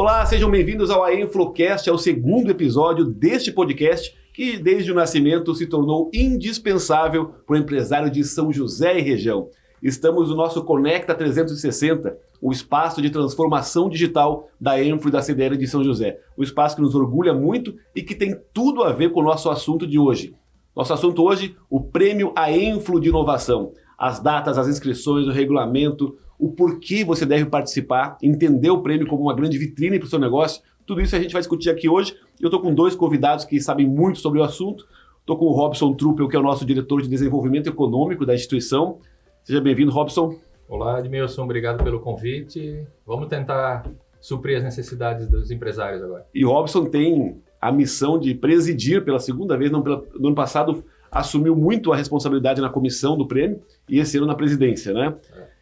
Olá, sejam bem-vindos ao AEnfloCast, é o segundo episódio deste podcast que desde o nascimento se tornou indispensável para o empresário de São José e região. Estamos no nosso Conecta 360, o espaço de transformação digital da Enflo e da CDL de São José. Um espaço que nos orgulha muito e que tem tudo a ver com o nosso assunto de hoje. Nosso assunto hoje, o Prêmio AEnflo de Inovação. As datas, as inscrições, o regulamento, o porquê você deve participar, entender o prêmio como uma grande vitrine para o seu negócio. Tudo isso a gente vai discutir aqui hoje. Eu estou com dois convidados que sabem muito sobre o assunto. Estou com o Robson Truppel, que é o nosso diretor de desenvolvimento econômico da instituição. Seja bem-vindo, Robson. Olá, Edmilson, obrigado pelo convite. Vamos tentar suprir as necessidades dos empresários agora. E o Robson tem a missão de presidir pela segunda vez. No ano passado assumiu muito a responsabilidade na comissão do prêmio e esse ano na presidência, né?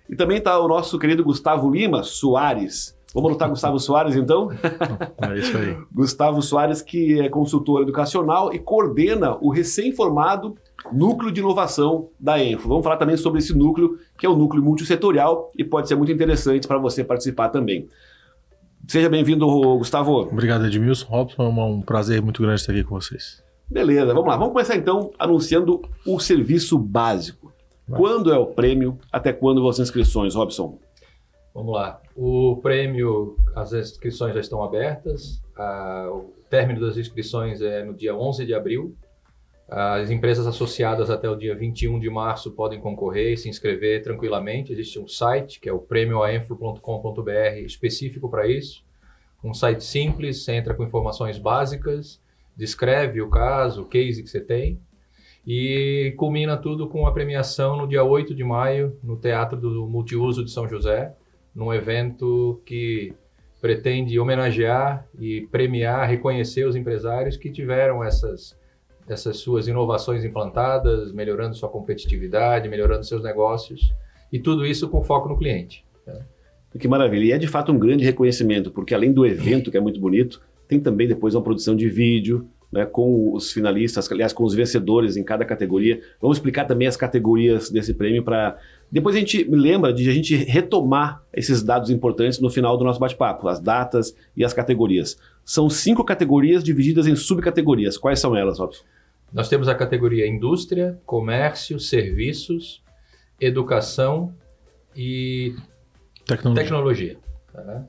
E também está o nosso querido Gustavo Lima Soares. Vamos anotar Gustavo Soares, então? É isso aí. Gustavo Soares, que é consultor educacional e coordena o recém-formado Núcleo de Inovação da Enflo. Vamos falar também sobre esse núcleo, que é um núcleo multissetorial e pode ser muito interessante para você participar também. Seja bem-vindo, Gustavo. Obrigado, Edmilson. Robson, é um prazer muito grande estar aqui com vocês. Beleza, vamos lá. Vamos começar então anunciando o serviço básico. Quando é o prêmio? Até quando vão as inscrições, Robson? Vamos lá. O prêmio, as inscrições já estão abertas. O término das inscrições é no dia 11 de abril. As empresas associadas até o dia 21 de março podem concorrer e se inscrever tranquilamente. Existe um site, que é o prêmioaenflo.com.br, específico para isso. Um site simples, você entra com informações básicas, descreve o caso, o case que você tem. E culmina tudo com a premiação no dia 8 de maio, no Teatro do Multiuso de São José, num evento que pretende homenagear e premiar, reconhecer os empresários que tiveram essas suas inovações implantadas, melhorando sua competitividade, melhorando seus negócios, e tudo isso com foco no cliente. Que maravilha. E é de fato um grande reconhecimento, porque além do evento, que é muito bonito, tem também depois uma produção de vídeo, né, com os finalistas, aliás, com os vencedores em cada categoria. Vamos explicar também as categorias desse prêmio para... Depois a gente me lembra de a gente retomar esses dados importantes no final do nosso bate-papo, as datas e as categorias. São 5 categorias divididas em subcategorias. Quais são elas, Robson? Nós temos a categoria Indústria, Comércio, Serviços, Educação e Tecnologia.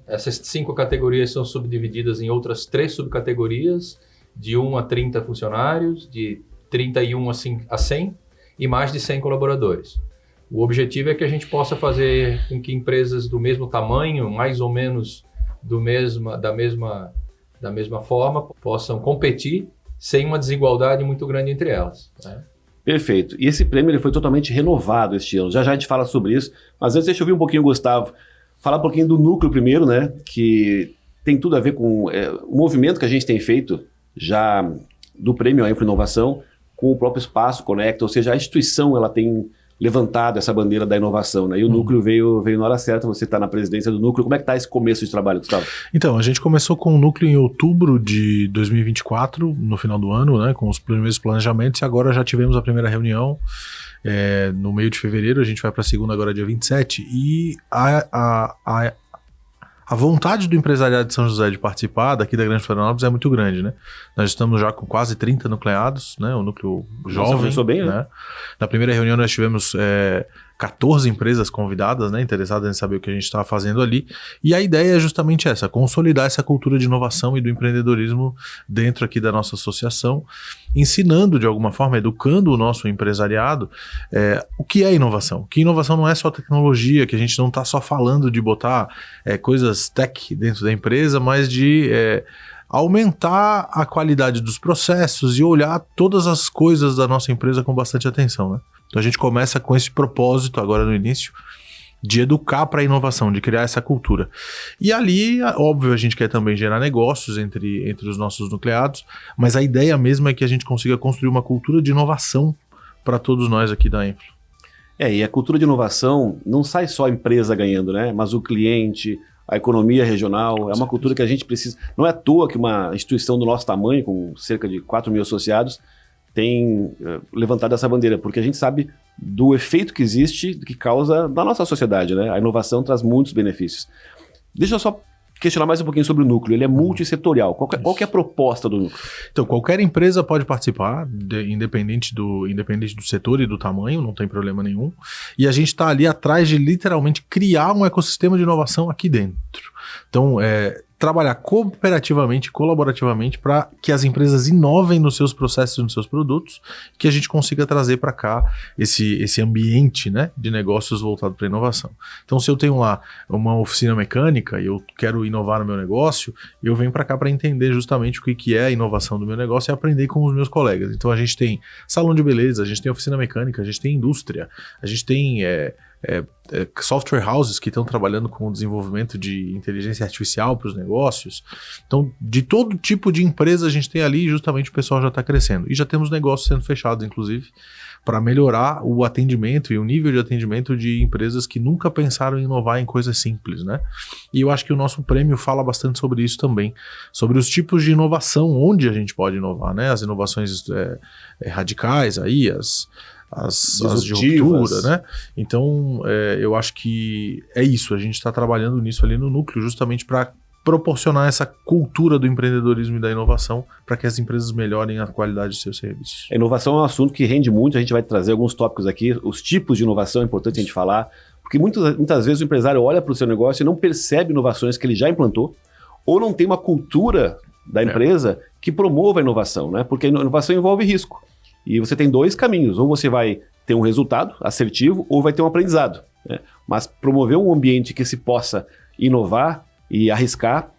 Essas 5 categorias são subdivididas em outras 3 subcategorias, de 1 a 30 funcionários, de 31 a 100 e mais de 100 colaboradores. O objetivo é que a gente possa fazer com que empresas do mesmo tamanho, mais ou menos da mesma forma, possam competir sem uma desigualdade muito grande entre elas. Perfeito. E esse prêmio ele foi totalmente renovado este ano. Já a gente fala sobre isso, mas antes deixa eu ouvir um pouquinho o Gustavo. Falar um pouquinho do núcleo primeiro, né? Que tem tudo a ver com o movimento que a gente tem feito já do Prêmio AEnflo Inovação com o próprio espaço Conecta, ou seja, a instituição ela tem levantado essa bandeira da inovação, né? E o núcleo veio na hora certa, você está na presidência do núcleo. Como é que está esse começo de trabalho, Gustavo? Então, a gente começou com o núcleo em outubro de 2024, no final do ano, né, com os primeiros planejamentos, e agora já tivemos a primeira reunião no meio de fevereiro, a gente vai para a segunda agora dia 27, e a vontade do empresariado de São José de participar daqui da Grande Florianópolis é muito grande, né? Nós estamos já com quase 30 nucleados, né? O núcleo jovem. Começou bem, né? Na primeira reunião nós tivemos 14 empresas convidadas, né? Interessadas em saber o que a gente estava fazendo ali. E a ideia é justamente essa, consolidar essa cultura de inovação e do empreendedorismo dentro aqui da nossa associação, ensinando de alguma forma, educando o nosso empresariado o que é inovação. Que inovação não é só tecnologia, que a gente não está só falando de botar coisas tech dentro da empresa, mas de aumentar a qualidade dos processos e olhar todas as coisas da nossa empresa com bastante atenção, né? Então a gente começa com esse propósito agora no início de educar para a inovação, de criar essa cultura. E ali, óbvio, a gente quer também gerar negócios entre os nossos nucleados, mas a ideia mesmo é que a gente consiga construir uma cultura de inovação para todos nós aqui da Enflo. E a cultura de inovação não sai só a empresa ganhando, né? Mas o cliente, a economia regional, é uma cultura que a gente precisa. Não é à toa que uma instituição do nosso tamanho, com cerca de 4 mil associados, tem levantado essa bandeira, porque a gente sabe do efeito que existe, que causa na nossa sociedade, né? A inovação traz muitos benefícios. Deixa eu só questionar mais um pouquinho sobre o núcleo. Ele é multissetorial. Qual que é a proposta do núcleo? Então, qualquer empresa pode participar, independente do setor e do tamanho, não tem problema nenhum. E a gente está ali atrás de literalmente criar um ecossistema de inovação aqui dentro. Então, trabalhar cooperativamente, colaborativamente, para que as empresas inovem nos seus processos e nos seus produtos, que a gente consiga trazer para cá esse ambiente, né, de negócios voltado para inovação. Então, se eu tenho lá uma oficina mecânica e eu quero inovar no meu negócio, eu venho para cá para entender justamente o que é a inovação do meu negócio e aprender com os meus colegas. Então, a gente tem salão de beleza, a gente tem oficina mecânica, a gente tem indústria, a gente tem software houses que estão trabalhando com o desenvolvimento de inteligência artificial para os negócios. Então, de todo tipo de empresa a gente tem ali, justamente o pessoal já está crescendo. E já temos negócios sendo fechados, inclusive, para melhorar o atendimento e o nível de atendimento de empresas que nunca pensaram em inovar em coisas simples, né? E eu acho que o nosso prêmio fala bastante sobre isso também, sobre os tipos de inovação, onde a gente pode inovar, né? As inovações radicais aí, as de ruptura, né? Então, eu acho que é isso, a gente está trabalhando nisso ali no núcleo, justamente para proporcionar essa cultura do empreendedorismo e da inovação para que as empresas melhorem a qualidade de seus serviços. A inovação é um assunto que rende muito, a gente vai trazer alguns tópicos aqui, os tipos de inovação é importante a gente falar, porque muitas vezes o empresário olha para o seu negócio e não percebe inovações que ele já implantou, ou não tem uma cultura da empresa que promova a inovação, né? Porque a inovação envolve risco. E você tem dois caminhos, ou você vai ter um resultado assertivo, ou vai ter um aprendizado, né? Mas promover um ambiente que se possa inovar e arriscar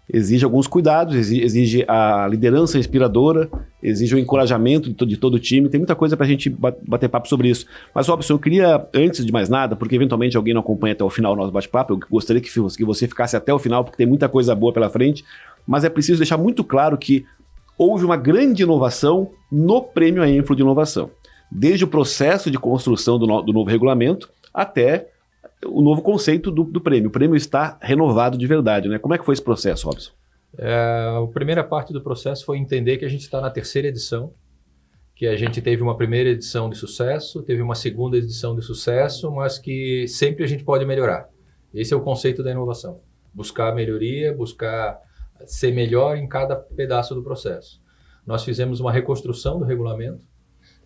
exige alguns cuidados, exige a liderança inspiradora, exige o encorajamento de todo o time, tem muita coisa para a gente bater papo sobre isso. Mas, Robson, eu queria, antes de mais nada, porque eventualmente alguém não acompanha até o final o nosso bate-papo, eu gostaria que você ficasse até o final, porque tem muita coisa boa pela frente, mas é preciso deixar muito claro que houve uma grande inovação no Prêmio A-Influ de Inovação, desde o processo de construção do novo regulamento até o novo conceito do prêmio. O prêmio está renovado de verdade, né? Como é que foi esse processo, Robson? A primeira parte do processo foi entender que a gente está na terceira edição, que a gente teve uma primeira edição de sucesso, teve uma segunda edição de sucesso, mas que sempre a gente pode melhorar. Esse é o conceito da inovação. Buscar melhoria, buscar ser melhor em cada pedaço do processo. Nós fizemos uma reconstrução do regulamento,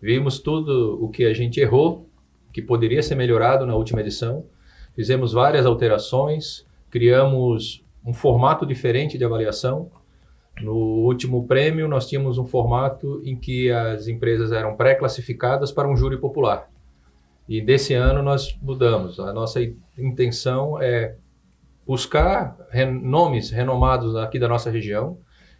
vimos tudo o que a gente errou, que poderia ser melhorado na última edição, fizemos várias alterações, criamos um formato diferente de avaliação. No último prêmio, nós tínhamos um formato em que as empresas eram pré-classificadas para um júri popular. E desse ano nós mudamos. A nossa intenção é buscar nomes renomados aqui da nossa região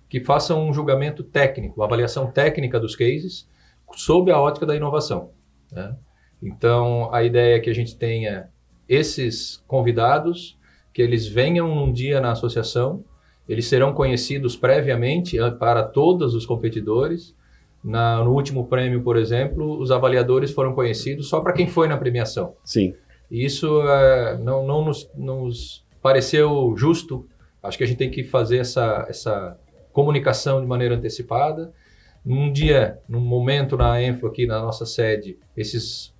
que façam um julgamento técnico, uma avaliação técnica dos cases sob a ótica da inovação, né? Então, a ideia é que a gente tenha esses convidados, que eles venham um dia na associação, eles serão conhecidos previamente para todos os competidores. No último prêmio, por exemplo, os avaliadores foram conhecidos só para quem foi na premiação. Sim. E isso não nos pareceu justo. Acho que a gente tem que fazer essa comunicação de maneira antecipada. Num momento na A-Influ, aqui na nossa sede, esses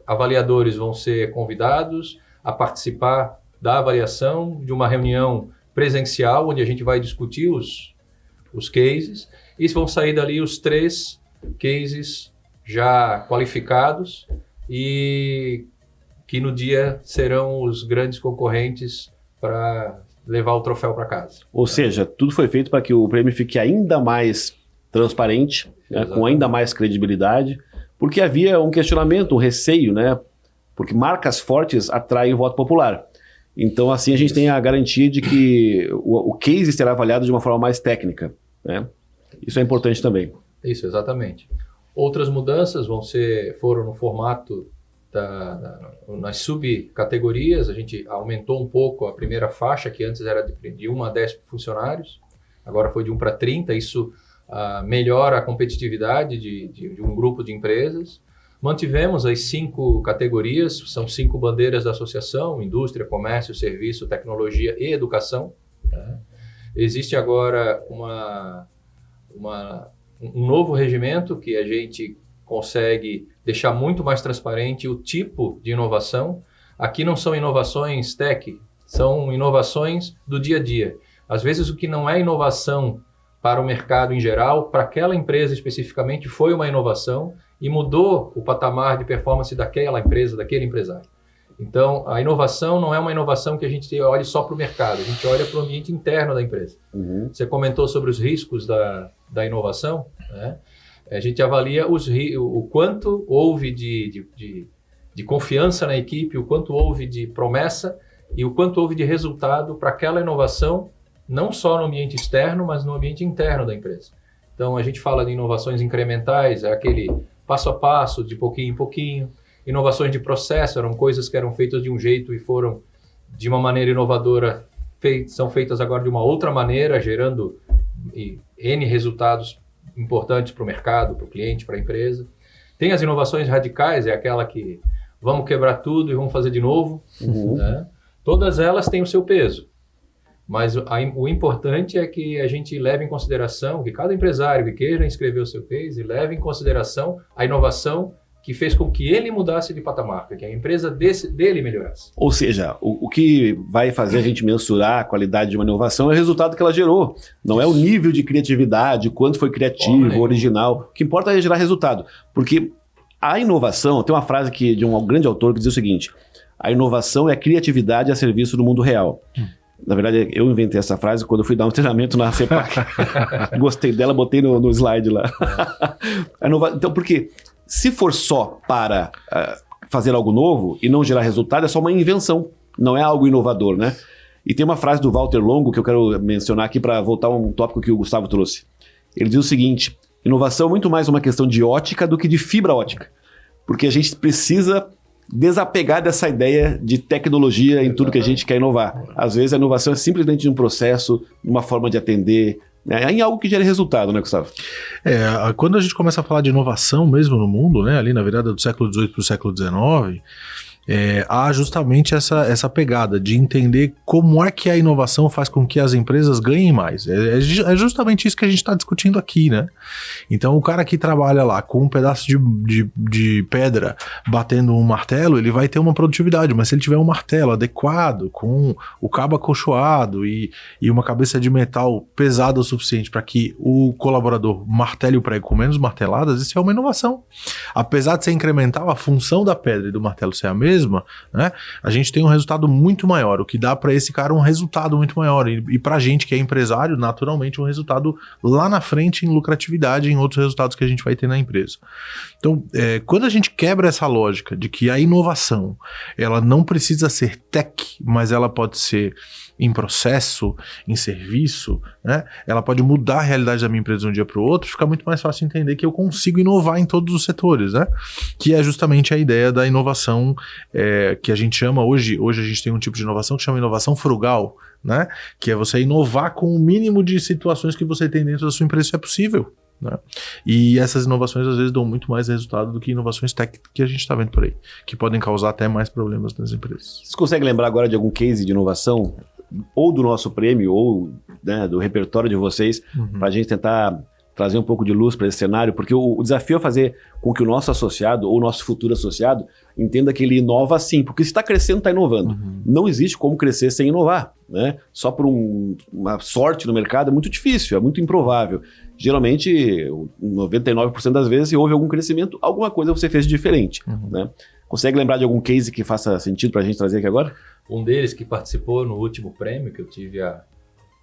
avaliadores vão ser convidados a participar da avaliação de uma reunião presencial, onde a gente vai discutir os cases, e vão sair dali os 3 cases já qualificados e que no dia serão os grandes concorrentes para levar o troféu para casa. Ou seja, tudo foi feito para que o prêmio fique ainda mais transparente, né, com ainda mais credibilidade, porque havia um questionamento, um receio, né, porque marcas fortes atraem o voto popular. Então, assim, a gente tem a garantia de que o case será avaliado de uma forma mais técnica, né? Isso é importante também. Isso, exatamente. Outras mudanças foram no formato nas subcategorias. A gente aumentou um pouco a primeira faixa, que antes era de 1 a 10 funcionários, agora foi de 1 para 30, isso melhora a competitividade de um grupo de empresas. Mantivemos as 5 categorias, são 5 bandeiras da associação: indústria, comércio, serviço, tecnologia e educação, né? Existe agora um novo regimento que a gente consegue deixar muito mais transparente o tipo de inovação. Aqui não são inovações tech, São inovações do dia a dia. Às vezes o que não é inovação para o mercado em geral, para aquela empresa especificamente, foi uma inovação e mudou o patamar de performance daquela empresa, daquele empresário. Então, a inovação não é uma inovação que a gente olhe só para o mercado, a gente olha para o ambiente interno da empresa. Você comentou sobre os riscos da inovação, né? A gente avalia o quanto houve de confiança na equipe, o quanto houve de promessa e o quanto houve de resultado para aquela inovação, não só no ambiente externo, mas no ambiente interno da empresa. Então, a gente fala de inovações incrementais, é aquele passo a passo, de pouquinho em pouquinho. Inovações de processo, eram coisas que eram feitas de um jeito e foram de uma maneira inovadora, são feitas agora de uma outra maneira, gerando N resultados importantes para o mercado, para o cliente, para a empresa. Tem as inovações radicais, é aquela que vamos quebrar tudo e vamos fazer de novo. Né? Todas elas têm o seu peso. Mas o importante é que a gente leve em consideração, que cada empresário que queira inscrever o seu case, leve em consideração a inovação que fez com que ele mudasse de patamar, que a empresa dele melhorasse. Ou seja, o que vai fazer a gente mensurar a qualidade de uma inovação é o resultado que ela gerou. Não é o nível de criatividade, quanto foi criativo, original. O que importa é gerar resultado. Porque a inovação, tem uma frase de um grande autor que diz o seguinte: a inovação é a criatividade a serviço do mundo real. Na verdade, eu inventei essa frase quando eu fui dar um treinamento na CEPAC. Gostei dela, botei no slide lá. Então, porque se for só para fazer algo novo e não gerar resultado, é só uma invenção, não é algo inovador, né? E tem uma frase do Walter Longo que eu quero mencionar aqui para voltar a um tópico que o Gustavo trouxe. Ele diz o seguinte: inovação é muito mais uma questão de ótica do que de fibra ótica. Porque a gente precisa desapegar dessa ideia de tecnologia em tudo que a gente quer inovar. Às vezes a inovação é simplesmente um processo, uma forma de atender, né? Em algo que gere resultado, né, Gustavo? Quando a gente começa a falar de inovação mesmo no mundo, né, ali na virada do século XVIII para o século XIX, há justamente essa pegada de entender como é que a inovação faz com que as empresas ganhem mais. É justamente isso que a gente está discutindo aqui, né? Então, o cara que trabalha lá com um pedaço de pedra batendo um martelo, ele vai ter uma produtividade, mas se ele tiver um martelo adequado, com o cabo acolchoado e uma cabeça de metal pesada o suficiente para que o colaborador martele o prego com menos marteladas, isso é uma inovação. Apesar de ser incremental, a função da pedra e do martelo ser a mesma, né, a gente tem um resultado muito maior, o que dá para esse cara um resultado muito maior, e para a gente que é empresário, naturalmente um resultado lá na frente em lucratividade, em outros resultados que a gente vai ter na empresa. Então, quando a gente quebra essa lógica de que a inovação, ela não precisa ser tech, mas ela pode ser em processo, em serviço, né? Ela pode mudar a realidade da minha empresa de um dia para o outro, fica muito mais fácil entender que eu consigo inovar em todos os setores, né? Que é justamente a ideia da inovação que a gente chama hoje a gente tem um tipo de inovação que chama inovação frugal, né? Que é você inovar com o mínimo de situações que você tem dentro da sua empresa, se é possível, né? E essas inovações às vezes dão muito mais resultado do que inovações técnicas que a gente está vendo por aí, que podem causar até mais problemas nas empresas. Você consegue lembrar agora de algum case de inovação, ou do nosso prêmio, ou, né, do repertório de vocês, para a gente tentar trazer um pouco de luz para esse cenário? Porque o desafio é fazer com que o nosso associado, ou o nosso futuro associado, entenda que ele inova sim, porque se está crescendo, está inovando. Não existe como crescer sem inovar, né? Só por uma sorte no mercado é muito difícil, é muito improvável. Geralmente, 99% das vezes, se houve algum crescimento, alguma coisa você fez de diferente, né? Consegue lembrar de algum case que faça sentido para a gente trazer aqui agora? Um deles que participou no último prêmio, que eu tive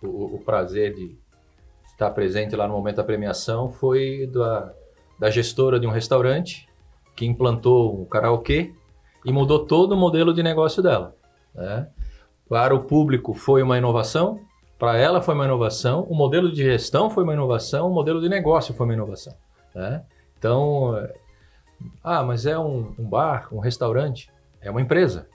o prazer de estar presente lá no momento da premiação, foi da gestora de um restaurante que implantou um karaokê e mudou todo o modelo de negócio dela, né? Para o público foi uma inovação, para ela foi uma inovação, o modelo de gestão foi uma inovação, o modelo de negócio foi uma inovação, né? Então, mas é um bar, um restaurante, é uma empresa.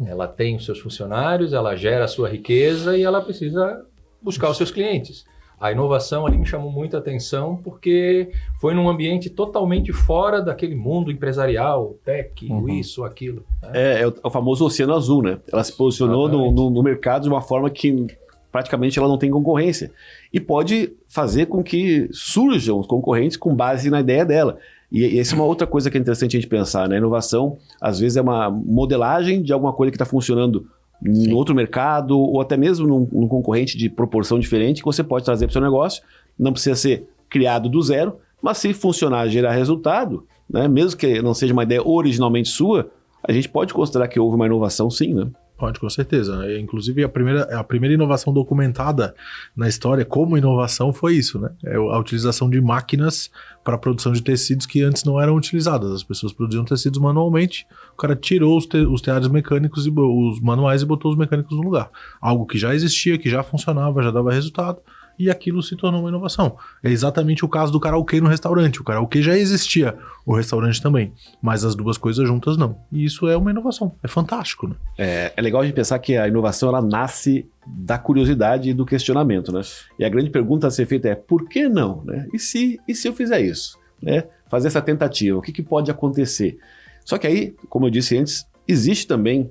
Ela tem os seus funcionários, ela gera a sua riqueza e ela precisa buscar os seus clientes. A inovação ali me chamou muita atenção porque foi num ambiente totalmente fora daquele mundo empresarial, tech, isso, aquilo, né? É o famoso oceano azul, né? Ela se posicionou no mercado de uma forma que praticamente ela não tem concorrência. E pode fazer com que surjam os concorrentes com base na ideia dela. E essa é uma outra coisa que é interessante a gente pensar, né? A inovação, às vezes, é uma modelagem de alguma coisa que está funcionando em outro mercado, ou até mesmo num concorrente de proporção diferente, que você pode trazer para o seu negócio. Não precisa ser criado do zero, mas se funcionar, gerar resultado, né, mesmo que não seja uma ideia originalmente sua, a gente pode considerar que houve uma inovação sim, né? Pode, com certeza. Inclusive, a primeira inovação documentada na história como inovação foi isso, né? É a utilização de máquinas para a produção de tecidos que antes não eram utilizadas. As pessoas produziam tecidos manualmente, o cara tirou os teares mecânicos, os manuais, e botou os mecânicos no lugar. Algo que já existia, que já funcionava, já dava resultado, e aquilo se tornou uma inovação. É exatamente o caso do karaokê no restaurante. O karaokê já existia, o restaurante também, mas as duas coisas juntas não. E isso é uma inovação, é fantástico, né? É legal a gente pensar que a inovação ela nasce da curiosidade e do questionamento, né? E a grande pergunta a ser feita é, por que não? Né? E se eu fizer isso? Né? Fazer essa tentativa, o que pode acontecer? Só que aí, como eu disse antes, existe também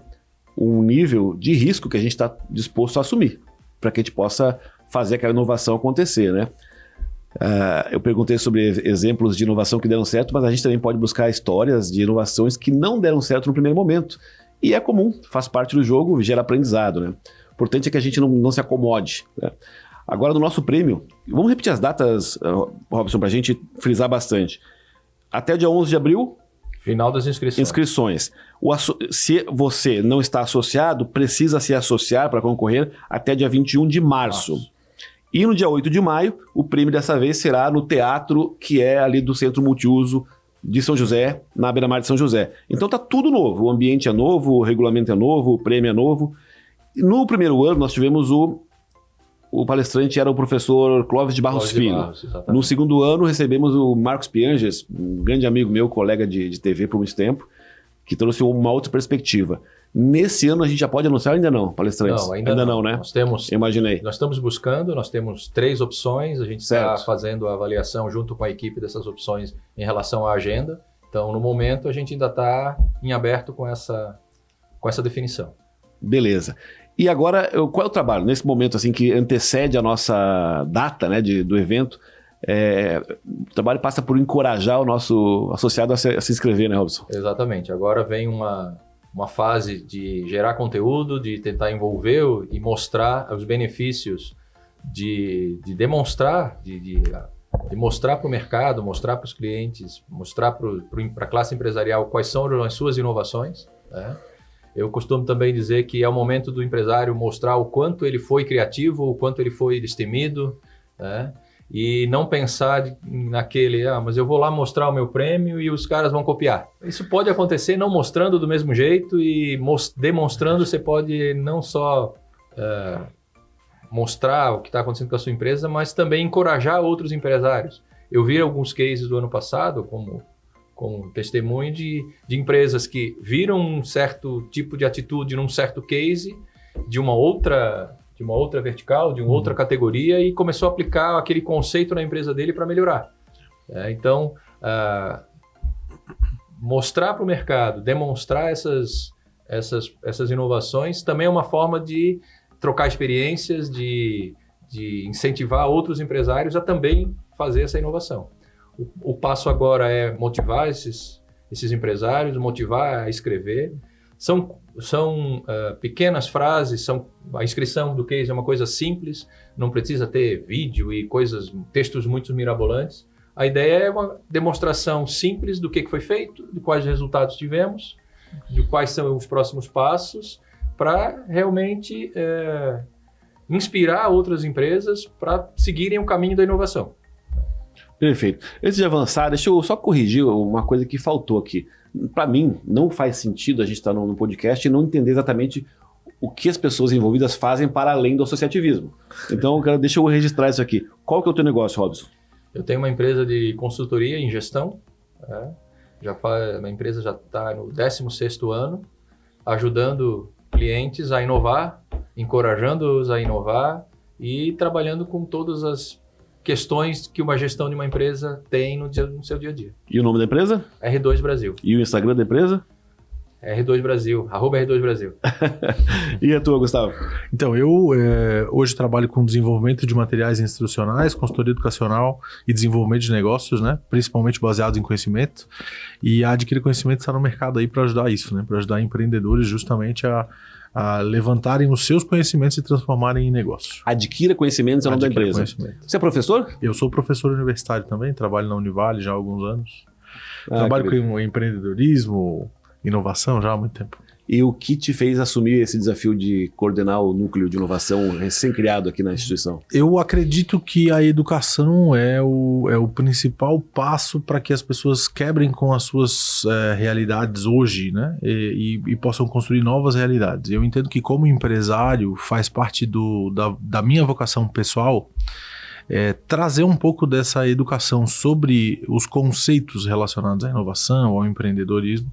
um nível de risco que a gente está disposto a assumir, para que a gente possa fazer aquela inovação acontecer, né? Eu perguntei sobre exemplos de inovação que deram certo, mas a gente também pode buscar histórias de inovações que não deram certo no primeiro momento. E é comum, faz parte do jogo, gera aprendizado, né? O importante é que a gente não se acomode, né? Agora, no nosso prêmio, vamos repetir as datas, Robson, para a gente frisar bastante. Até o dia 11 de abril... Final das inscrições. Se você não está associado, precisa se associar para concorrer até dia 21 de março. E no dia 8 de maio, o prêmio dessa vez será no teatro que é ali do Centro Multiuso de São José, na beira-mar de São José. Então tá tudo novo, o ambiente é novo, o regulamento é novo, o prêmio é novo. No primeiro ano nós tivemos o palestrante era o professor Clóvis de Barros Filho. No segundo ano recebemos o Marcos Pianges, um grande amigo meu, colega de TV por muito tempo, que trouxe uma outra perspectiva. Nesse ano a gente já pode anunciar ainda não, palestrantes? Não, ainda não, né? Imaginei. Nós estamos buscando, nós temos 3 opções, a gente está fazendo a avaliação junto com a equipe dessas opções em relação à agenda. Então, no momento, a gente ainda está em aberto com essa definição. Beleza. E agora, qual é o trabalho? Nesse momento assim que antecede a nossa data, né, do evento, o trabalho passa por encorajar o nosso associado a se inscrever, né, Robson? Exatamente. Agora vem uma fase de gerar conteúdo, de tentar envolver e mostrar os benefícios, de demonstrar, de mostrar para o mercado, mostrar para os clientes, mostrar para a classe empresarial quais são as suas inovações, né? Eu costumo também dizer que é o momento do empresário mostrar o quanto ele foi criativo, o quanto ele foi destemido, né? E não pensar naquele, mas eu vou lá mostrar o meu prêmio e os caras vão copiar. Isso pode acontecer não mostrando do mesmo jeito e demonstrando, você pode não só mostrar o que está acontecendo com a sua empresa, mas também encorajar outros empresários. Eu vi alguns cases do ano passado, como testemunho de empresas que viram um certo tipo de atitude num certo case de uma outra vertical, de uma outra categoria e começou a aplicar aquele conceito na empresa dele para melhorar. Então, mostrar para o mercado, demonstrar essas inovações também é uma forma de trocar experiências, de incentivar outros empresários a também fazer essa inovação. O passo agora é motivar esses empresários, motivar a escrever. São pequenas frases, a inscrição do case é uma coisa simples, não precisa ter vídeo e textos muito mirabolantes. A ideia é uma demonstração simples do que foi feito, de quais resultados tivemos, de quais são os próximos passos, para realmente inspirar outras empresas para seguirem o caminho da inovação. Perfeito. Antes de avançar, deixa eu só corrigir uma coisa que faltou aqui. Para mim, não faz sentido a gente estar no podcast e não entender exatamente o que as pessoas envolvidas fazem para além do associativismo. Então, deixa eu registrar isso aqui. Qual que é o teu negócio, Robson? Eu tenho uma empresa de consultoria em gestão. A empresa já está no 16º ano, ajudando clientes a inovar, encorajando-os a inovar e trabalhando com todas as questões que uma gestão de uma empresa tem no seu dia a dia. E o nome da empresa? R2 Brasil. E o Instagram da empresa? R2 Brasil, @R2 Brasil. E a tua, Gustavo? Então, eu hoje trabalho com desenvolvimento de materiais instrucionais, consultoria educacional e desenvolvimento de negócios, né? Principalmente baseados em conhecimento. E a Adquirir Conhecimento está no mercado aí para ajudar isso, né? Para ajudar empreendedores justamente a a levantarem os seus conhecimentos e transformarem em negócio. Adquira conhecimentos ao nome da Adquira empresa. conhecimento. Você é professor? Eu sou professor universitário também, trabalho na Univale já há alguns anos. Trabalho com empreendedorismo, inovação já há muito tempo. E o que te fez assumir esse desafio de coordenar o núcleo de inovação recém-criado aqui na instituição? Eu acredito que a educação é o principal passo para que as pessoas quebrem com as suas realidades hoje, né? E possam construir novas realidades. Eu entendo que, como empresário, faz parte da minha vocação pessoal trazer um pouco dessa educação sobre os conceitos relacionados à inovação, ao empreendedorismo,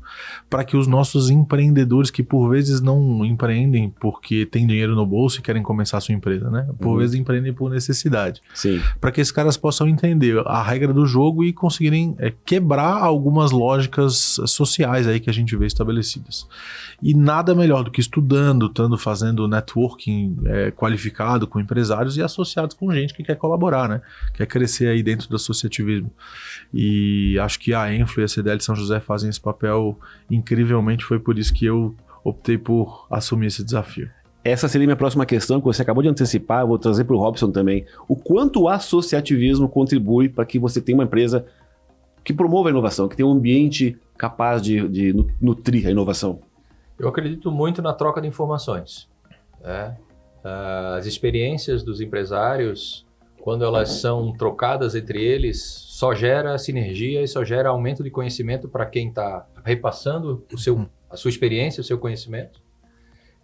para que os nossos empreendedores, que por vezes não empreendem porque tem dinheiro no bolso e querem começar a sua empresa, né? Por vezes empreendem por necessidade. Sim. Para que esses caras possam entender a regra do jogo e conseguirem quebrar algumas lógicas sociais aí que a gente vê estabelecidas. E nada melhor do que estudando, fazendo networking qualificado com empresários e associados com gente que quer colaborar, né? Quer crescer aí dentro do associativismo. E acho que a Enflo e a CDL de São José fazem esse papel incrivelmente, foi por isso que eu optei por assumir esse desafio. Essa seria a minha próxima questão, que você acabou de antecipar, eu vou trazer para o Robson também. O quanto o associativismo contribui para que você tenha uma empresa que promova a inovação, que tenha um ambiente capaz de nutrir a inovação? Eu acredito muito na troca de informações. As experiências dos empresários, quando elas são trocadas entre eles, só gera sinergia e só gera aumento de conhecimento para quem está repassando a sua experiência, o seu conhecimento.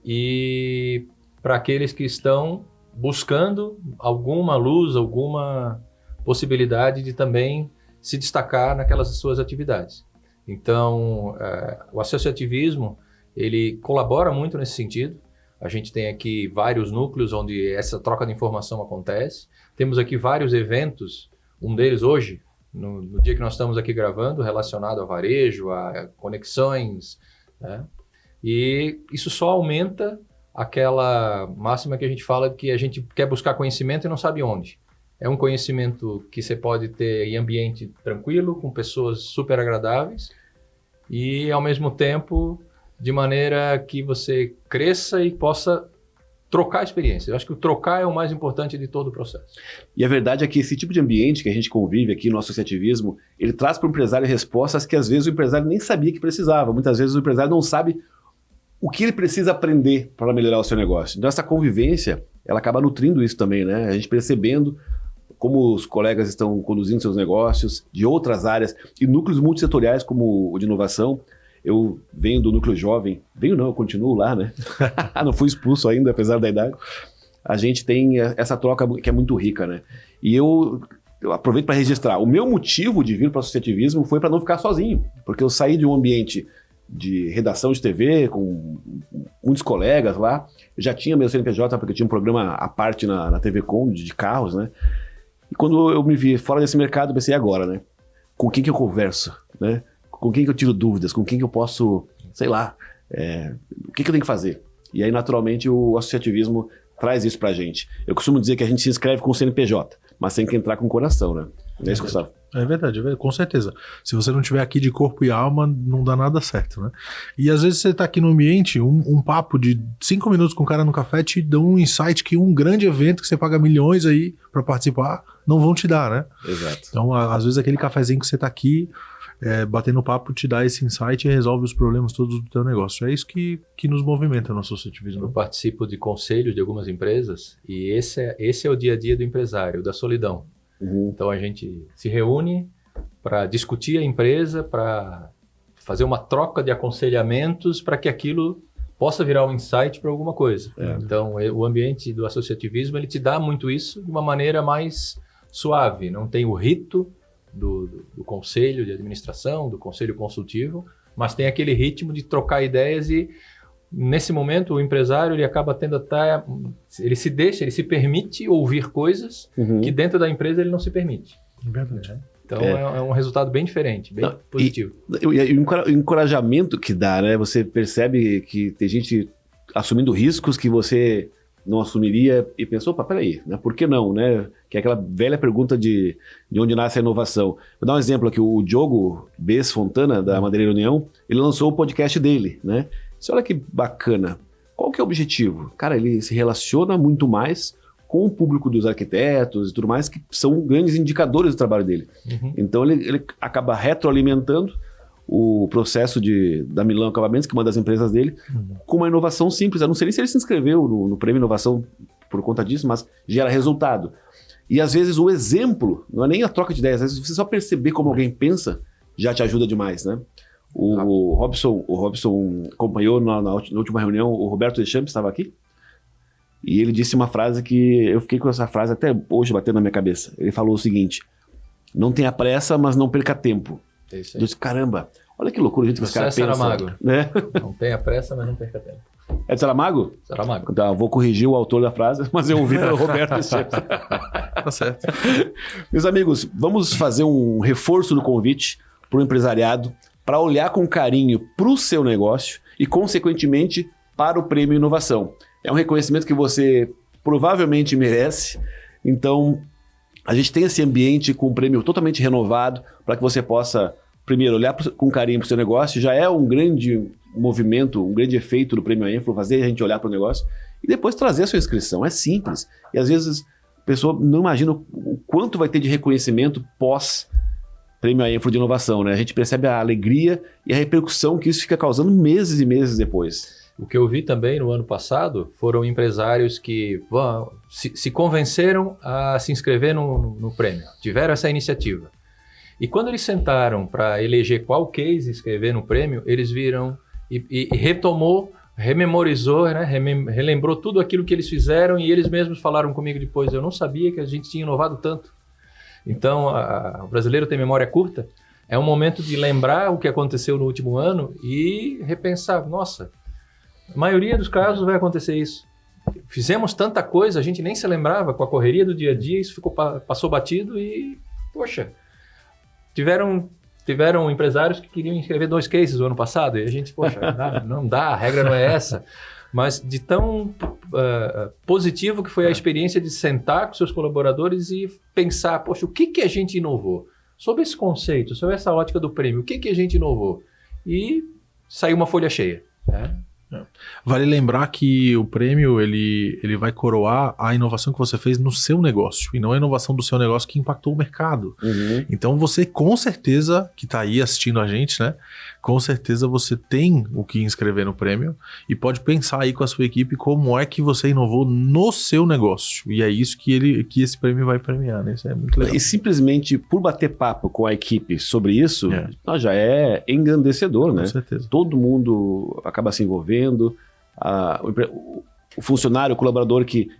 E para aqueles que estão buscando alguma luz, alguma possibilidade de também se destacar naquelas suas atividades. Então, o associativismo, ele colabora muito nesse sentido. A gente tem aqui vários núcleos onde essa troca de informação acontece. Temos aqui vários eventos, um deles hoje, no dia que nós estamos aqui gravando, relacionado a varejo, a conexões, né? E isso só aumenta aquela máxima que a gente fala de que a gente quer buscar conhecimento e não sabe onde. É um conhecimento que você pode ter em ambiente tranquilo, com pessoas super agradáveis e, ao mesmo tempo, de maneira que você cresça e possa trocar experiência. Eu acho que o trocar é o mais importante de todo o processo. E a verdade é que esse tipo de ambiente que a gente convive aqui no associativismo, ele traz para o empresário respostas que às vezes o empresário nem sabia que precisava. Muitas vezes o empresário não sabe o que ele precisa aprender para melhorar o seu negócio. Então essa convivência, ela acaba nutrindo isso também, né? A gente percebendo como os colegas estão conduzindo seus negócios de outras áreas e núcleos multissetoriais como o de inovação. Eu venho do núcleo jovem, eu continuo lá, né? Não fui expulso ainda, apesar da idade. A gente tem essa troca que é muito rica, né? E eu aproveito para registrar. O meu motivo de vir para o associativismo foi para não ficar sozinho, porque eu saí de um ambiente de redação de TV com muitos colegas lá. Eu já tinha meu CNPJ, porque eu tinha um programa à parte na TV Com, de carros, né? E quando eu me vi fora desse mercado, eu pensei, agora, né? Com quem que eu converso, né? Com quem que eu tiro dúvidas, com quem que eu posso, sei lá, o que eu tenho que fazer? E aí, naturalmente, o associativismo traz isso pra gente. Eu costumo dizer que a gente se inscreve com o CNPJ, mas tem que entrar com o coração, né? Não é isso, Gustavo? É verdade, com certeza. Se você não tiver aqui de corpo e alma, não dá nada certo, né? E às vezes você tá aqui no ambiente, um papo de 5 minutos com o cara no café te dá um insight que um grande evento que você paga milhões aí pra participar, não vão te dar, né? Exato. Então, às vezes aquele cafezinho que você tá aqui batendo papo te dá esse insight e resolve os problemas todos do teu negócio. É isso que nos movimenta no associativismo. Eu participo de conselhos de algumas empresas e esse é o dia a dia do empresário, da solidão. Uhum. Então a gente se reúne para discutir a empresa, para fazer uma troca de aconselhamentos para que aquilo possa virar um insight para alguma coisa. Então o ambiente do associativismo ele te dá muito isso de uma maneira mais suave, não tem o rito do conselho de administração, do conselho consultivo, mas tem aquele ritmo de trocar ideias e nesse momento o empresário ele acaba tendo até, ele se permite ouvir coisas que dentro da empresa ele não se permite. Verdade. Então é um resultado bem diferente, bem positivo. E o encorajamento que dá, né? Você percebe que tem gente assumindo riscos que você não assumiria e pensou, opa, peraí, né? Por que não, né? Que é aquela velha pergunta de onde nasce a inovação. Vou dar um exemplo aqui, o Diogo Bess Fontana, da Madeireira União, ele lançou o podcast dele, né? Você olha que bacana, Qual que é o objetivo? Cara, ele se relaciona muito mais com o público dos arquitetos e tudo mais, que são grandes indicadores do trabalho dele. Então ele acaba retroalimentando o processo da Milão Acabamentos, que é uma das empresas dele, com uma inovação simples. Eu não sei nem se ele se inscreveu no Prêmio Inovação por conta disso, mas gera resultado. E às vezes o exemplo, não é nem a troca de ideias, às vezes você só perceber como alguém pensa já te ajuda demais, né? O Robson acompanhou na última reunião, o Roberto Deschamps estava aqui, e ele disse uma frase que eu fiquei com essa frase até hoje batendo na minha cabeça. Ele falou o seguinte: não tenha pressa, mas não perca tempo. É isso aí. Eu disse, caramba, olha que loucura o jeito que os caras pensam. Saramago. Né? Não tenha pressa, mas não perca tempo. É de Saramago? Saramago. Então, vou corrigir o autor da frase, mas eu ouvi pelo Roberto Deschamps. Tá certo. Meus amigos, vamos fazer um reforço do convite para o empresariado para olhar com carinho para o seu negócio e, consequentemente, para o Prêmio Inovação. É um reconhecimento que você provavelmente merece. Então, a gente tem esse ambiente com um prêmio totalmente renovado para que você possa, primeiro, olhar com carinho para o seu negócio. Já é um grande movimento, um grande efeito do Prêmio Aenflo, fazer a gente olhar para o negócio e depois trazer a sua inscrição. É simples. E, às vezes, a pessoa não imagina o quanto vai ter de reconhecimento pós-Prêmio Aenflo de Inovação, né? A gente percebe a alegria e a repercussão que isso fica causando meses e meses depois. O que eu vi também no ano passado foram empresários que se convenceram a se inscrever no prêmio, tiveram essa iniciativa. E quando eles sentaram para eleger qual case inscrever no prêmio, eles viram e rememorizou, né? Relembrou tudo aquilo que eles fizeram e eles mesmos falaram comigo depois, eu não sabia que a gente tinha inovado tanto. Então, o brasileiro tem memória curta, é um momento de lembrar o que aconteceu no último ano e repensar, nossa, a maioria dos casos vai acontecer isso. Fizemos tanta coisa, a gente nem se lembrava, com a correria do dia a dia, isso passou batido e, poxa, tiveram empresários que queriam inscrever 2 cases no ano passado, e a gente, poxa, não dá, a regra não é essa. Mas de tão positivo que foi a experiência de sentar com seus colaboradores e pensar, poxa, o que a gente inovou? Sobre esse conceito, sobre essa ótica do prêmio, o que a gente inovou? E saiu uma folha cheia, né? Vale lembrar que o prêmio ele vai coroar a inovação que você fez no seu negócio e não a inovação do seu negócio que impactou o mercado. Então você com certeza que está aí assistindo a gente, né? Com certeza você tem o que inscrever no prêmio e pode pensar aí com a sua equipe como é que você inovou no seu negócio. E é isso que esse prêmio vai premiar, né? Isso é muito legal. E simplesmente por bater papo com a equipe sobre isso, já é engrandecedor, né? Com certeza. Todo mundo acaba se envolvendo. O funcionário, o colaborador que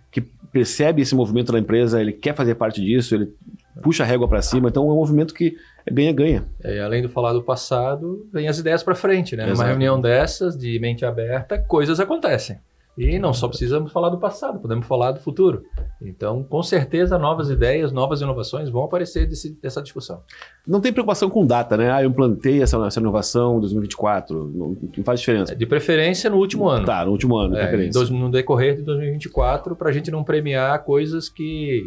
percebe esse movimento da empresa, ele quer fazer parte disso, ele puxa a régua para cima, então é um movimento que é ganha-ganha. Além de falar do passado, vem as ideias para frente, né? Numa reunião dessas, de mente aberta, coisas acontecem. E não só precisamos falar do passado, podemos falar do futuro. Então, com certeza, novas ideias, novas inovações vão aparecer dessa discussão. Não tem preocupação com data, né? Eu implantei essa inovação em 2024, não faz diferença. De preferência no último ano. Tá, no último ano, de preferência. No decorrer de 2024, para a gente não premiar coisas que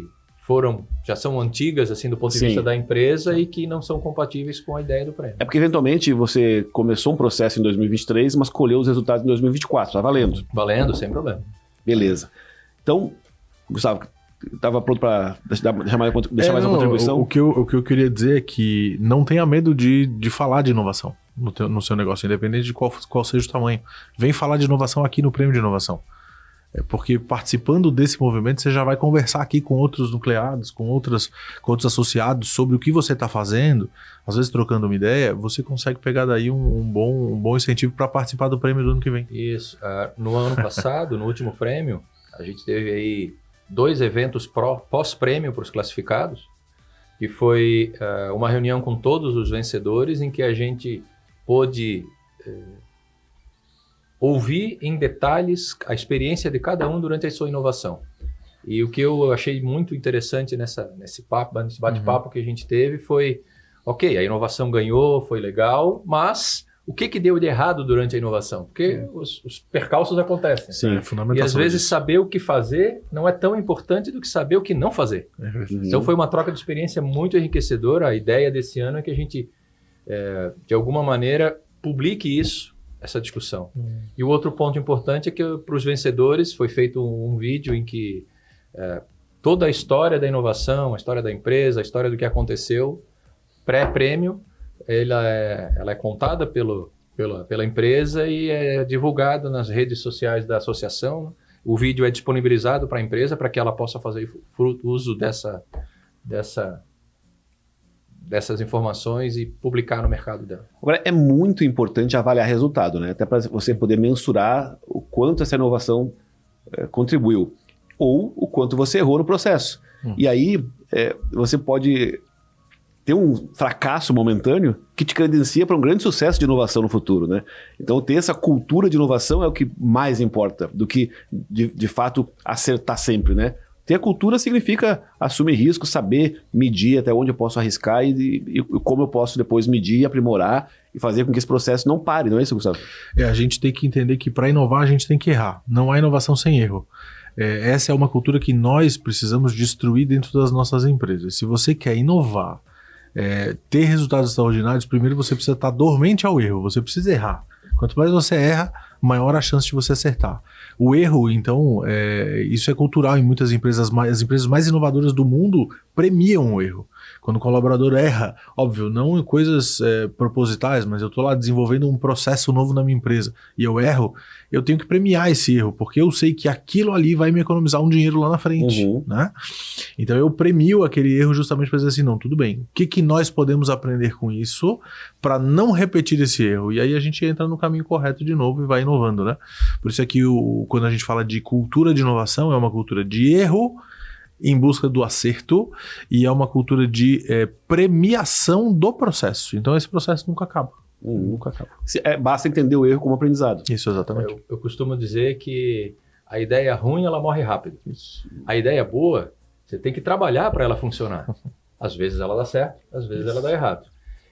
já são antigas, assim, do ponto de vista da empresa e que não são compatíveis com a ideia do prêmio. É porque, eventualmente, você começou um processo em 2023, mas colheu os resultados em 2024. Tá valendo. Valendo, sem problema. Beleza. Então, Gustavo, estava pronto para deixar mais uma contribuição? O que eu queria dizer é que não tenha medo de falar de inovação no seu negócio, independente de qual seja o tamanho. Vem falar de inovação aqui no Prêmio de Inovação. Porque participando desse movimento, você já vai conversar aqui com outros nucleados, com outros associados sobre o que você está fazendo. Às vezes, trocando uma ideia, você consegue pegar daí um bom incentivo para participar do prêmio do ano que vem. Isso. No ano passado, no último prêmio, a gente teve aí 2 eventos pós-prêmio para os classificados, que foi uma reunião com todos os vencedores, em que a gente pôde ouvir em detalhes a experiência de cada um durante a sua inovação. E o que eu achei muito interessante nesse bate-papo que a gente teve foi, ok, a inovação ganhou, foi legal, mas o que deu de errado durante a inovação? Porque os percalços acontecem. Sim, é fundamental. E às vezes saber o que fazer não é tão importante do que saber o que não fazer. Então foi uma troca de experiência muito enriquecedora. A ideia desse ano é que a gente, de alguma maneira, publique isso essa discussão. E o outro ponto importante é que para os vencedores foi feito um vídeo em que toda a história da inovação, a história da empresa, a história do que aconteceu, pré-prêmio, ela é contada pela empresa e é divulgada nas redes sociais da associação. O vídeo é disponibilizado para a empresa para que ela possa fazer uso dessas informações e publicar no mercado dela. Agora, é muito importante avaliar resultado, né? Até para você poder mensurar o quanto essa inovação contribuiu ou o quanto você errou no processo. E aí, você pode ter um fracasso momentâneo que te credencia para um grande sucesso de inovação no futuro, né? Então, ter essa cultura de inovação é o que mais importa do que, de fato, acertar sempre, né? Ter a cultura significa assumir risco, saber medir até onde eu posso arriscar e como eu posso depois medir e aprimorar e fazer com que esse processo não pare, não é isso, Gustavo? A gente tem que entender que para inovar a gente tem que errar. Não há inovação sem erro. Essa é uma cultura que nós precisamos destruir dentro das nossas empresas. Se você quer inovar, ter resultados extraordinários, primeiro você precisa estar dormente ao erro, você precisa errar. Quanto mais você erra, maior a chance de você acertar. O erro, então, isso é cultural em muitas empresas. As empresas mais inovadoras do mundo premiam o erro. Quando o colaborador erra, óbvio, não em coisas propositais, mas eu estou lá desenvolvendo um processo novo na minha empresa e eu erro, eu tenho que premiar esse erro, porque eu sei que aquilo ali vai me economizar um dinheiro lá na frente. Né? Então eu premio aquele erro justamente para dizer assim, não, tudo bem, o que nós podemos aprender com isso para não repetir esse erro? E aí a gente entra no caminho correto de novo e vai inovando, né? Por isso é que quando a gente fala de cultura de inovação, é uma cultura de erro em busca do acerto e é uma cultura de premiação do processo. Então esse processo nunca acaba. Nunca acaba. Basta entender o erro como aprendizado. Isso, exatamente. Eu costumo dizer que a ideia ruim, ela morre rápido. Isso. A ideia boa, você tem que trabalhar para ela funcionar. Às vezes ela dá certo, às vezes ela dá errado.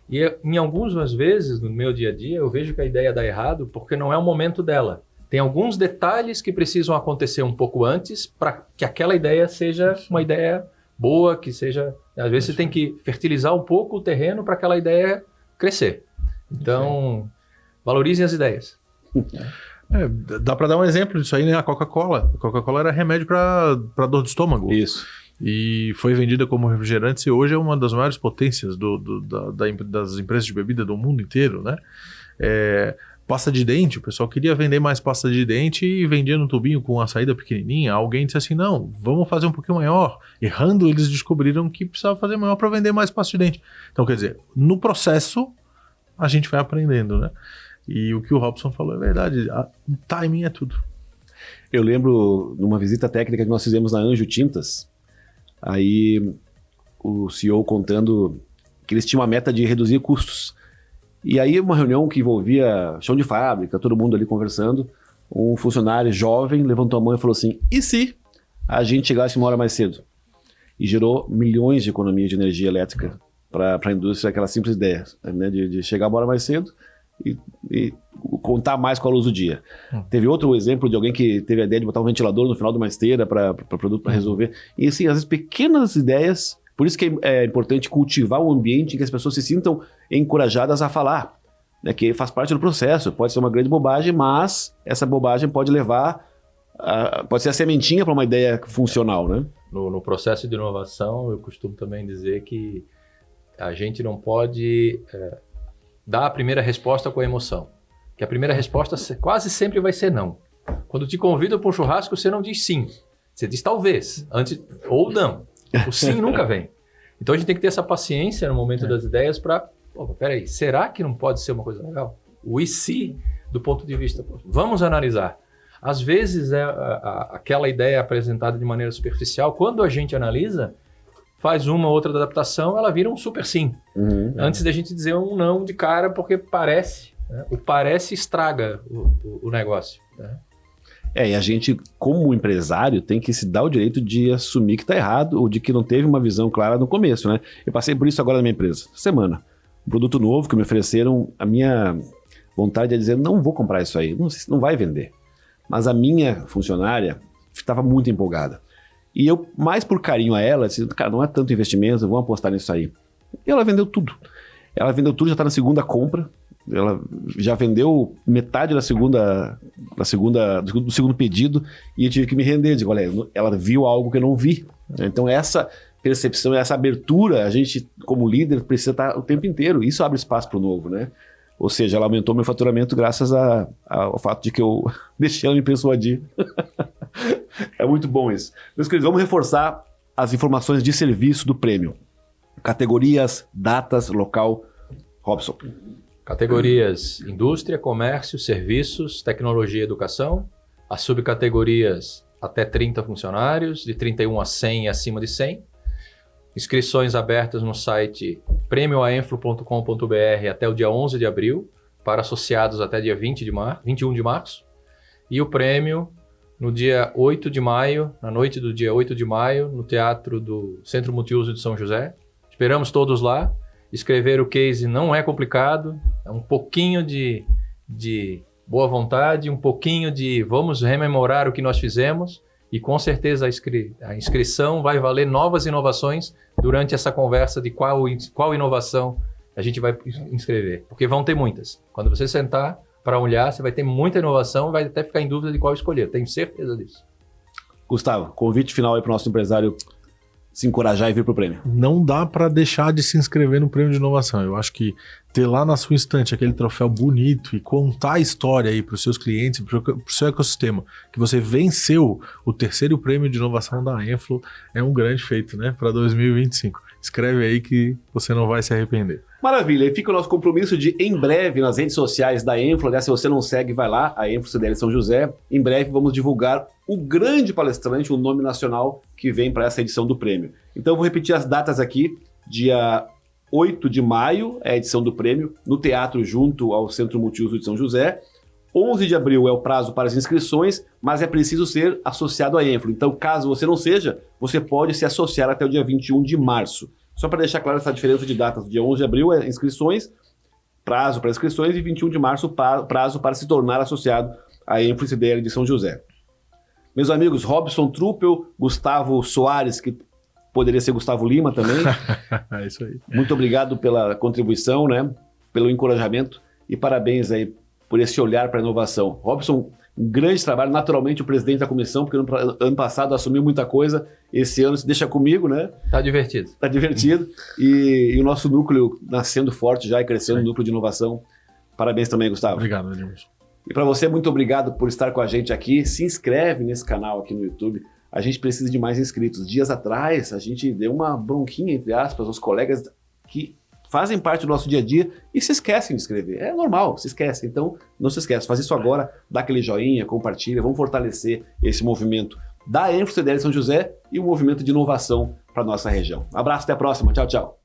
E em algumas vezes, no meu dia a dia, eu vejo que a ideia dá errado porque não é o momento dela. Tem alguns detalhes que precisam acontecer um pouco antes para que aquela ideia seja uma ideia boa, que seja... Às vezes você tem que fertilizar um pouco o terreno para aquela ideia crescer. Então, valorizem as ideias. Dá para dar um exemplo disso aí, né? A Coca-Cola. A Coca-Cola era remédio para dor de estômago. Isso. E foi vendida como refrigerante e hoje é uma das maiores potências das empresas de bebida do mundo inteiro, né? Pasta de dente, o pessoal queria vender mais pasta de dente e vendia no tubinho com a saída pequenininha. Alguém disse assim, não, vamos fazer um pouquinho maior. Errando, eles descobriram que precisava fazer maior para vender mais pasta de dente. Então, quer dizer, no processo, a gente vai aprendendo, né? E o que o Robson falou é verdade, o timing é tudo. Eu lembro numa visita técnica que nós fizemos na Anjo Tintas, aí o CEO contando que eles tinham uma meta de reduzir custos. E aí uma reunião que envolvia chão de fábrica, todo mundo ali conversando, um funcionário jovem levantou a mão e falou assim, e se a gente chegasse uma hora mais cedo? E gerou milhões de economia de energia elétrica para a indústria, aquela simples ideia, né, de chegar uma hora mais cedo e contar mais com a luz do dia. Teve outro exemplo de alguém que teve a ideia de botar um ventilador no final de uma esteira para produto para resolver. E assim, às vezes pequenas ideias. Por isso que é importante cultivar um ambiente em que as pessoas se sintam encorajadas a falar, né, que faz parte do processo. Pode ser uma grande bobagem, mas essa bobagem pode levar, pode ser a sementinha para uma ideia funcional, né? No processo de inovação, eu costumo também dizer que a gente não pode dar a primeira resposta com a emoção. Que a primeira resposta quase sempre vai ser não. Quando te convidam para um churrasco, você não diz sim. Você diz talvez, antes, ou não. O sim nunca vem. Então a gente tem que ter essa paciência no momento das ideias para... Peraí, será que não pode ser uma coisa legal? O e se, do ponto de vista... Vamos analisar. Às vezes aquela ideia apresentada de maneira superficial, quando a gente analisa, faz uma ou outra adaptação, ela vira um super sim. Antes da gente dizer um não de cara, porque parece. Né? O parece estraga o negócio. Né? E a gente, como empresário, tem que se dar o direito de assumir que está errado ou de que não teve uma visão clara no começo, né? Eu passei por isso agora na minha empresa, semana. Um produto novo que me ofereceram, a minha vontade é dizer, não vou comprar isso aí, não vai vender. Mas a minha funcionária estava muito empolgada. E eu, mais por carinho a ela, disse, cara, não é tanto investimento, vamos apostar nisso aí. E ela vendeu tudo. Ela vendeu tudo, já está na segunda compra. Ela já vendeu metade do segundo pedido e eu tive que me render. Digo, olha, ela viu algo que eu não vi. Então essa percepção, essa abertura, a gente como líder precisa estar o tempo inteiro. Isso abre espaço para o novo, né? Ou seja, ela aumentou meu faturamento graças ao fato de que eu deixei ela me persuadir. É muito bom isso. Meus queridos, vamos reforçar as informações de serviço do prêmio. Categorias, datas, local. Robson. Categorias: indústria, comércio, serviços, tecnologia e educação. As subcategorias: até 30 funcionários, de 31 a 100 e acima de 100. Inscrições abertas no site premioaenflo.com.br até o dia 11 de abril, para associados até dia 21 de março. E o prêmio no dia 8 de maio, na noite do dia 8 de maio, no Teatro do Centro Multiuso de São José. Esperamos todos lá. Escrever o case não é complicado, é um pouquinho de boa vontade, um pouquinho de vamos rememorar o que nós fizemos e com certeza a inscrição vai valer novas inovações durante essa conversa de qual inovação a gente vai inscrever, porque vão ter muitas. Quando você sentar para olhar, você vai ter muita inovação e vai até ficar em dúvida de qual escolher, tenho certeza disso. Gustavo, convite final aí para o nosso empresário se encorajar e vir para o prêmio. Não dá para deixar de se inscrever no prêmio de inovação. Eu acho que ter lá na sua estante aquele troféu bonito e contar a história aí para os seus clientes, para o seu ecossistema, que você venceu o terceiro prêmio de inovação da Enflo, é um grande feito, né? Para 2025. Escreve aí que você não vai se arrepender. Maravilha, e fica o nosso compromisso de, em breve, nas redes sociais da Enflo, aliás, se você não segue, vai lá, a Enflo CDL São José, em breve vamos divulgar o grande palestrante, o nome nacional que vem para essa edição do prêmio. Então, eu vou repetir as datas aqui, dia 8 de maio é a edição do prêmio, no teatro junto ao Centro Multiuso de São José, 11 de abril é o prazo para as inscrições, mas é preciso ser associado à Enflo. Então, caso você não seja, você pode se associar até o dia 21 de março. Só para deixar claro essa diferença de datas, dia 11 de abril é inscrições, prazo para inscrições, e 21 de março prazo para se tornar associado à Enflo CDL de São José. Meus amigos, Robson Truppel, Gustavo Soares, que poderia ser Gustavo Lima também. É isso aí. Muito obrigado pela contribuição, né? Pelo encorajamento e parabéns aí por esse olhar para a inovação. Robson, um grande trabalho, naturalmente o presidente da comissão, porque ano passado assumiu muita coisa, esse ano se deixa comigo, né? Tá divertido. Tá divertido. E o nosso núcleo nascendo forte já e crescendo, o núcleo de inovação. Parabéns também, Gustavo. Obrigado, Edilson. E para você, muito obrigado por estar com a gente aqui. Se inscreve nesse canal aqui no YouTube. A gente precisa de mais inscritos. Dias atrás, a gente deu uma bronquinha, entre aspas, aos colegas que fazem parte do nosso dia a dia e se esquecem de inscrever. É normal, se esquecem. Então, não se esquece. Faz isso agora, dá aquele joinha, compartilha. Vamos fortalecer esse movimento da Enflo CDL São José e o movimento de inovação para nossa região. Abraço, até a próxima. Tchau, tchau.